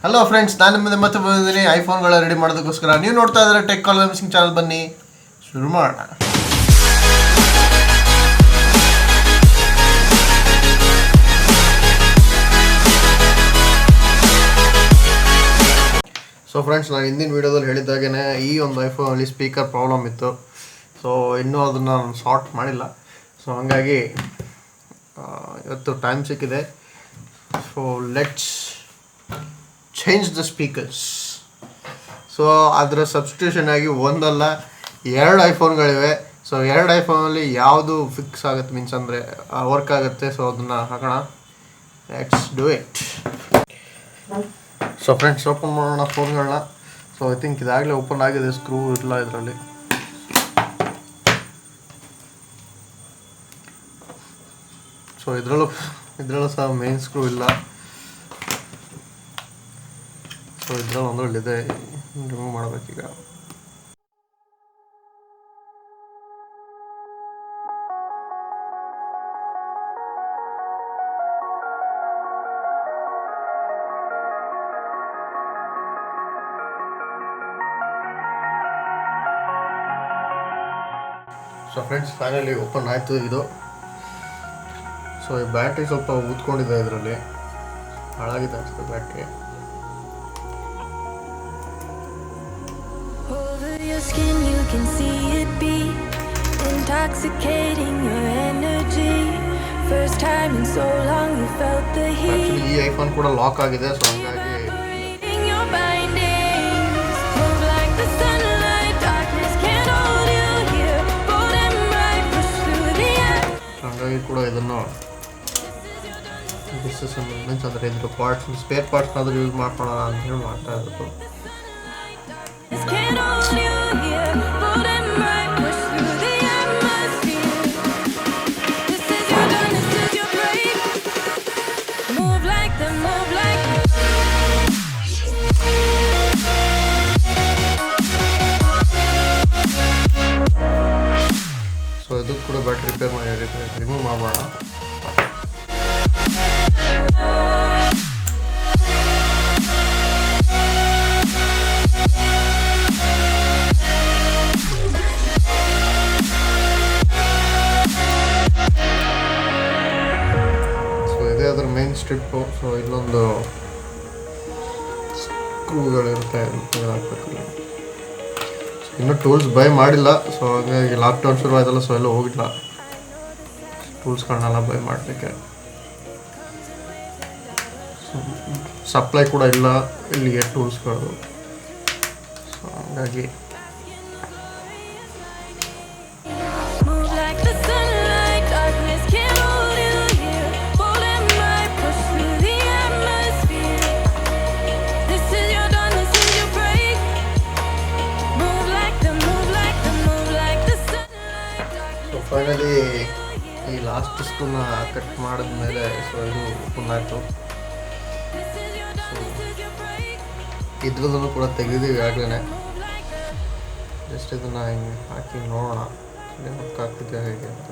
Hello friends, ನಾನು ನಿಮ್ಮದೇ ಮತ್ತೆ ಬಂದಿದ್ದೀನಿ ಐಫೋನ್ಗಳ ರೆಡಿ ಮಾಡೋದಕ್ಕೋಸ್ಕರ. ನೀವು ನೋಡ್ತಾ ಇದ್ದಾರೆ ಟೆಕ್ ಕಾಲರ್ ಮಿಸಿಂಗ್ ಚಾನಲ್. ಬನ್ನಿ ಶುರು ಮಾಡೋಣ. ಸೊ ಫ್ರೆಂಡ್ಸ್, ನಾನು ಹಿಂದಿನ ವೀಡಿಯೋದಲ್ಲಿ ಹೇಳಿದ್ದಾಗೇ ಈ ಒಂದು ಐಫೋನಲ್ಲಿ ಸ್ಪೀಕರ್ ಪ್ರಾಬ್ಲಮ್ ಇತ್ತು. ಸೊ ಇನ್ನೂ ಅದನ್ನು ನಾನು ಸಾರ್ಟ್ ಮಾಡಿಲ್ಲ. ಸೊ ಹಾಗಾಗಿ ಇವತ್ತು ಟೈಮ್ ಸಿಕ್ಕಿದೆ. So let's change the speakers. So ಅದರ ಸಬ್ಸ್ಟಿಟ್ಯೂಷನ್ ಆಗಿ ಒಂದಲ್ಲ 2 ಐಫೋನ್ಗಳಿವೆ. ಸೊ 2 ಐಫೋನಲ್ಲಿ ಯಾವುದು ಫಿಕ್ಸ್ ಆಗುತ್ತೆ, ಮೀನ್ಸ್ ಅಂದರೆ ವರ್ಕ್ ಆಗುತ್ತೆ. ಸೊ ಅದನ್ನು ಹಾಕೋಣ. Let's do it. So friends, open ಮಾಡೋಣ ಫೋನ್ಗಳನ್ನ. ಸೊ ಐ ಥಿಂಕ್ ಇದಾಗಲೇ ಓಪನ್ ಆಗಿದೆ, ಸ್ಕ್ರೂ ಇಲ್ಲ ಇದರಲ್ಲಿ. ಸೊ ಇದರಲ್ಲೂ ಸಹ ಮೇನ್ ಸ್ಕ್ರೂ ಇಲ್ಲ. ಸೊ ಇದರಲ್ಲಿ ಒಂದರಲ್ಲಿದೆ, ರಿಮೂವ್ ಮಾಡಬೇಕೀಗ. ಸೊ ಫ್ರೆಂಡ್ಸ್, ಫೈನಲಿ ಓಪನ್ ಆಯಿತು ಇದು. ಸೊ ಈ ಬ್ಯಾಟ್ರಿ ಸ್ವಲ್ಪ ಊದ್ಕೊಂಡಿದೆ, ಇದರಲ್ಲಿ ಹಾಳಾಗಿದೆ ಅನಿಸುತ್ತೆ battery. Skin, you can see it be intoxicating your energy. First time in so long you felt the heat. Actually, ಈ ಐಫೋನ್ ಕೂಡ ಲಾಕ್ ಆಗಿದೆ. ಸೊ ಹಾಗಾಗಿ your bindings move like the sunlight. Darkness can't hold you here. Bold and bright, push through the air. ಹಾಗಾಗಿ ಕೂಡ ಇದನ್ನು means ಅಂದರೆ ಇದ್ರ parts, spare ಪಾರ್ಟ್ಸ್ನಾದರೂ use ಮಾಡ್ಕೊಳ್ಳೋಣ ಅಂತ ಹೇಳಿ ಮಾಡ್ತಾ ಇರೋದು. Can't hold you here. Bold and bright, push through the atmosphere. This is your dawn, this is your break. Move like the so ಇದು ಕೂಡ ಬ್ಯಾಟ್ರಿ ರಿಮೂವ್ ಮಾಡೋಣ. ಅದರ ಮೇನ್ ಸ್ಟ್ರಿಪ್ಪು. ಸೊ ಇಲ್ಲೊಂದು ಸ್ಕ್ರೂಗಳಿರುತ್ತೆ, ಹಾಕಬೇಕು. ಇನ್ನೂ ಟೂಲ್ಸ್ ಬೈ ಮಾಡಿಲ್ಲ. ಸೊ ಹಾಗಾಗಿ lockdown ಶುರು ಆಯ್ತಲ್ಲ, ಸೊ ಎಲ್ಲ ಹೋಗಿಲ್ಲ ಟೂಲ್ಸ್ಗಳನ್ನೆಲ್ಲ ಬೈ ಮಾಡಲಿಕ್ಕೆ. ಸಪ್ಲೈ ಕೂಡ ಇಲ್ಲ ಇಲ್ಲಿಗೆ ಟೂಲ್ಸ್ಗಳು. ಸೊ ಹಾಗಾಗಿ ಫೈನಲಿ ಈ ಲಾಸ್ಟ್ ಸ್ಕ್ರೂನ ಕಟ್ ಮಾಡಿದ್ಮೇಲೆ ಸೊ ಇದು ಓಪನ್ ಆಯಿತು. ಸೊ ಇದ್ರದನ್ನು ಕೂಡ ತೆಗೆದಿದ್ದೀವಿ ಆಗಲೇ. ಜಸ್ಟ್ ಇದನ್ನು ಹಿಂಗೆ ಹಾಕಿ ನೋಡೋಣ ವರ್ಕ್ ಆಗ್ತಿದೆ ಹೇಗೆ ಅಂತ.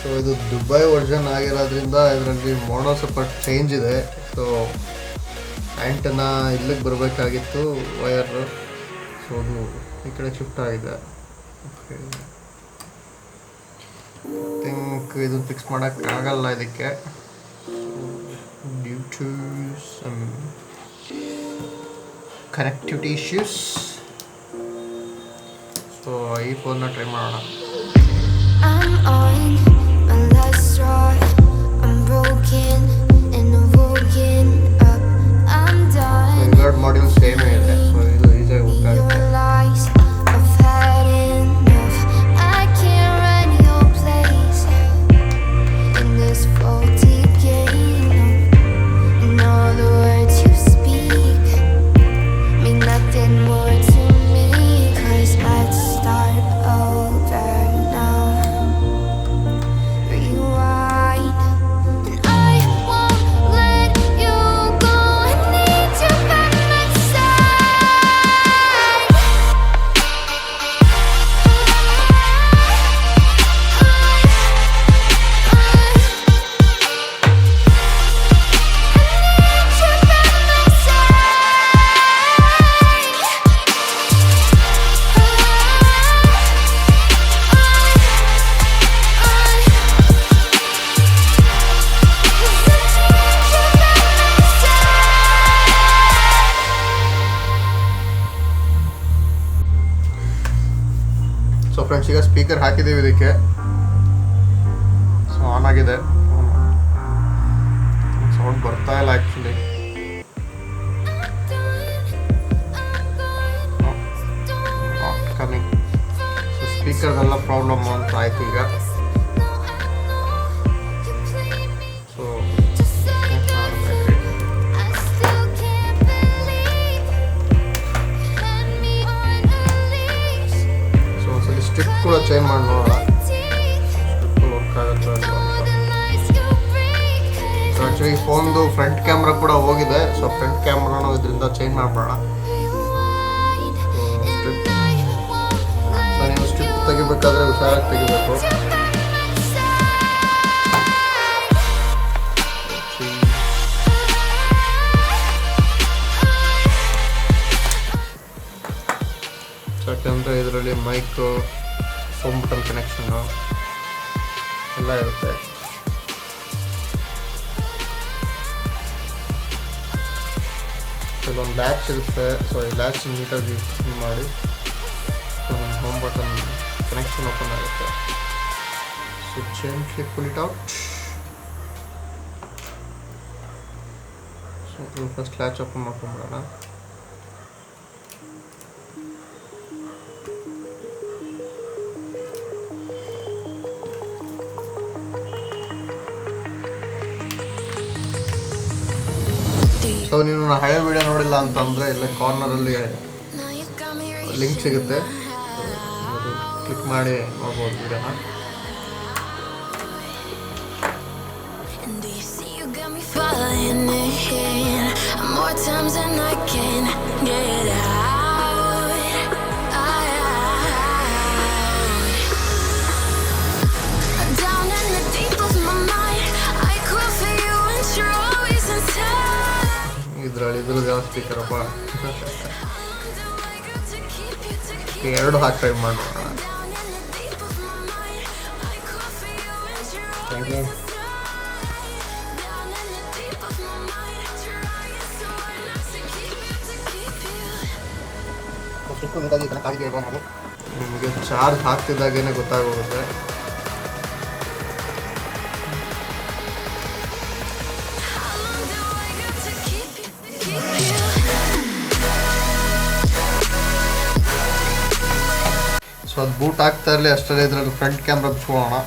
ಸೊ ಇದು ದುಬೈ ವರ್ಷನ್ ಆಗಿರೋದ್ರಿಂದ ಇದರಲ್ಲಿ ಮೋಡೋ ಸ್ವಲ್ಪ ಚೇಂಜ್ ಇದೆ. ಸೊ ಆ್ಯಂಟನ ಇಲ್ಲಿಗೆ ಬರಬೇಕಾಗಿತ್ತು ವಯರು. ಸೊ ಅದು ಈ ಕಡೆ ಶಿಫ್ಟ್ ಆಗಿದೆ. ಓಕೆ, ಥಿಂಕ್ ಇದು ಫಿಕ್ಸ್ ಮಾಡೋಕ್ಕಾಗಲ್ಲ ಇದಕ್ಕೆ, due to some connectivity issues. So ಈ ಫೋನ್ನ ಟ್ರೈ ಮಾಡೋಣ. I'm on my last straw. I'm broken and I'm woken up. I'm done. Module same ಇದೆ. ಸೊ ಇದು ಈಸಿಯಾಗಿ ವರ್ಕ್ ಆಗುತ್ತೆ. ಸೊ ಫ್ರೆಂಡ್ಸ್, ಈಗ ಸ್ಪೀಕರ್ ಹಾಕಿದ್ದೀವಿ ಇದಕ್ಕೆ. ಸೊ ಆನ್ ಆಗಿದೆ. ಸೌಂಡ್ ಬರ್ತಾ ಇಲ್ಲ ಆ್ಯಕ್ಚುಲಿ. Not coming. ಸೊ ಸ್ಪೀಕರ್ದೆಲ್ಲ ಪ್ರಾಬ್ಲಮ್ ಅಂತ ಆಯ್ತು ಈಗ. ಸೊ ಒಂದ್ಸಲ ಸ್ಟ್ರಿಪ್ ಕೂಡ ಚೇಂಜ್ ಮಾಡಿ ನೋಡೋಣ, ಸ್ಟ್ರಿಪ್ ವರ್ಕ್ ಆಗುತ್ತೆ ಅಲ್ವಾ ಅಂತ. ಸೊ ಆ್ಯಕ್ಚುಲಿ ಫೋನ್ದು ಫ್ರಂಟ್ ಕ್ಯಾಮ್ರಾ ಕೂಡ ಹೋಗಿದೆ. ಸೊ ಫ್ರಂಟ್ ಕ್ಯಾಮ್ರಾನು ಇದರಿಂದ ಚೇಂಜ್ ಮಾಡ್ಬೋಣ. ಸ್ಟ್ರಿಪ್, ಸೊ ನೀವು ಸ್ಟ್ರಿಪ್ ತೆಗಿಬೇಕಾದ್ರೆ ಹುಷಾರಾಗಿ ತೆಗಿಬೇಕು. ಯಾಕಂದರೆ ಇದರಲ್ಲಿ ಮೈಕು, ಫೋನ್ ಬಟನ್ ಕನೆಕ್ಷನ್ನು ಎಲ್ಲ ಇರುತ್ತೆ. ಇಲ್ಲೊಂದು ಲ್ಯಾಚ್ ಇರುತ್ತೆ. ಸೊ ಈ ಲ್ಯಾಚ್ ನೀಟಾಗಿ ಮಾಡಿ ನಮ್ಮ ಹೋಮ್ ಬಟನ್ ಕನೆಕ್ಷನ್ ಓಪನ್ ಆಗುತ್ತೆ. So gently pull it out. So first latch open ಮಾಡ್ಕೊಂಡ್ಬಿಡೋಣ. ಸೊ ನೀವು ಹಳೆ ವಿಡಿಯೋ ನೋಡಿಲ್ಲ ಅಂತಂದರೆ ಇಲ್ಲೇ ಕಾರ್ನರಲ್ಲಿ ಲಿಂಕ್ ಸಿಗುತ್ತೆ, ಕ್ಲಿಕ್ ಮಾಡಿ ನೋಡ್ಬೋದು ವಿಡಿಯೋನ. ಇದ್ರದ್ದು ಯಾವ ಸ್ಪೀಕರಪ್ಪ, ಎರಡು ಹಾಕಿ ಟ್ರೈ ಮಾಡೋಣ. ನಿಮಗೆ ಚಾರ್ಜ್ ಹಾಕ್ತಿದ್ದಾಗೇನೆ ಗೊತ್ತಾಗೋಗುತ್ತೆ. ಸೊ ಅದು ಬೂಟ್ ಆಗ್ತಾ ಇರಲಿ ಅಷ್ಟರಲ್ಲಿ ಇದರಲ್ಲಿ ಫ್ರಂಟ್ ಕ್ಯಾಮ್ರಾ ಬಿಚ್ಕೊಳ್ಳೋಣ.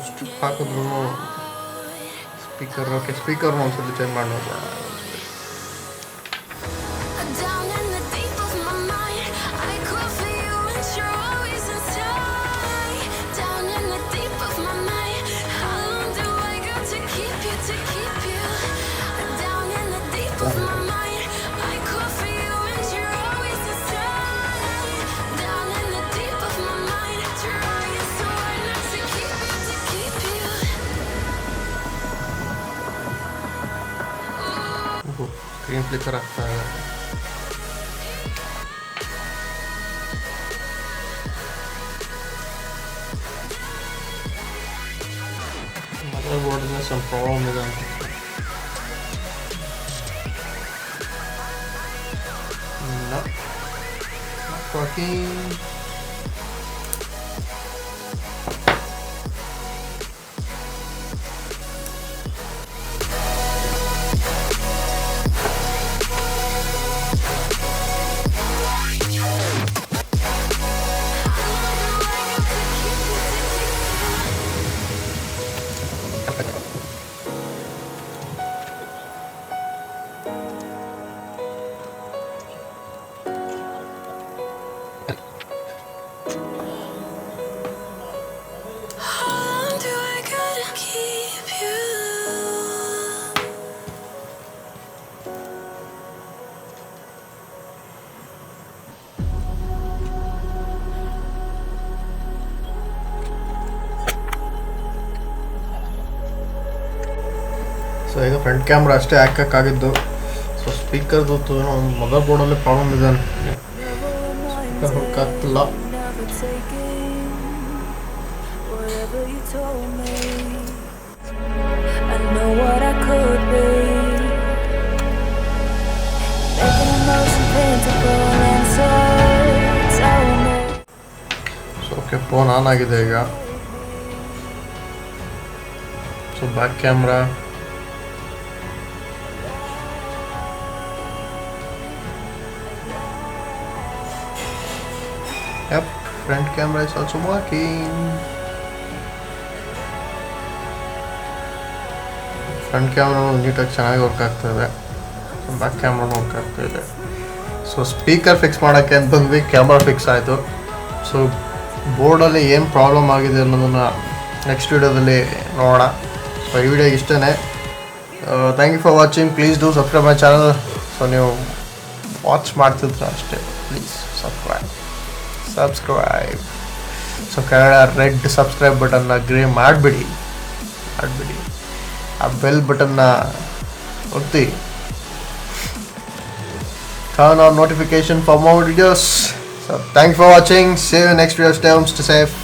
ಸ್ಟ್ರಿಪ್ ಹಾಕಿದ್ರು ಸ್ಪೀಕರ್ ಓಕೆ, ಸ್ಪೀಕರ್ನ ಒಂದ್ಸಲ ಚೇಂಜ್ ಮಾಡಿ ನೋಡೋಣ. ಸ್ಕ್ರೀನ್ ಫ್ಲಿಕ್ಕರ್ ಆಗ್ತಾ ಇದೆ. ಮದರ್ ಬೋರ್ಡಿನ ಸ್ವಲ್ಪ ಪ್ರಾಬ್ಲಮ್ ಇದೆ ಅಂತ. ಈಗ ಫ್ರಂಟ್ ಕ್ಯಾಮ್ರಾ ಅಷ್ಟೇ ಹಾಕೋಕ್ಕಾಗಿದ್ದು. ಸೊ ಸ್ಪೀಕರ್ದು ಏನೋ ಒಂದು ಮದರ್ ಬೋರ್ಡಲ್ಲೇ ಪ್ರಾಬ್ಲಮ್ ಇದೆ, ಸ್ಪೀಕರ್ ಹೋಗಕ್ಕಾಗ್ತಿಲ್ಲ. ಸೊ ಓಕೆ, ಫೋನ್ ಆನ್ ಆಗಿದೆ ಈಗ. So back camera, yep, front camera is also working. Front camera ನೀಟಾಗಿ ಚೆನ್ನಾಗಿ ವರ್ಕ್ ಆಗ್ತಾಯಿದೆ, ಬ್ಯಾಕ್ ಕ್ಯಾಮ್ರಾನು ವರ್ಕ್ ಆಗ್ತಾಯಿದೆ. ಸೊ ಸ್ಪೀಕರ್ ಫಿಕ್ಸ್ ಮಾಡೋಕ್ಕೆ ಅಂತ ಬಂದ್ವಿ, ಕ್ಯಾಮ್ರಾ ಫಿಕ್ಸ್ ಆಯಿತು. ಸೊ ಬೋರ್ಡಲ್ಲಿ ಏನು ಪ್ರಾಬ್ಲಮ್ ಆಗಿದೆ ಅನ್ನೋದನ್ನು ನೆಕ್ಸ್ಟ್ ವೀಡಿಯೋದಲ್ಲಿ ನೋಡೋಣ. ಸೊ ಈ ವಿಡಿಯೋಗೆ ಇಷ್ಟೇ. Thank you for watching. Please do subscribe my channel. So ನೀವು ವಾಚ್ ಮಾಡ್ತಿದ್ರೆ ಅಷ್ಟೇ, please subscribe. So Kannada red subscribe ಬಟನ್ನ ಗ್ರೇ ಮಾಡಿಬಿಡಿ. ಆ ಬೆಲ್ ಬಟನ್ನ ಒತ್ತಿ. Turn on notification for more videos. So thanks for watching. See you next video. Stay home, stay safe.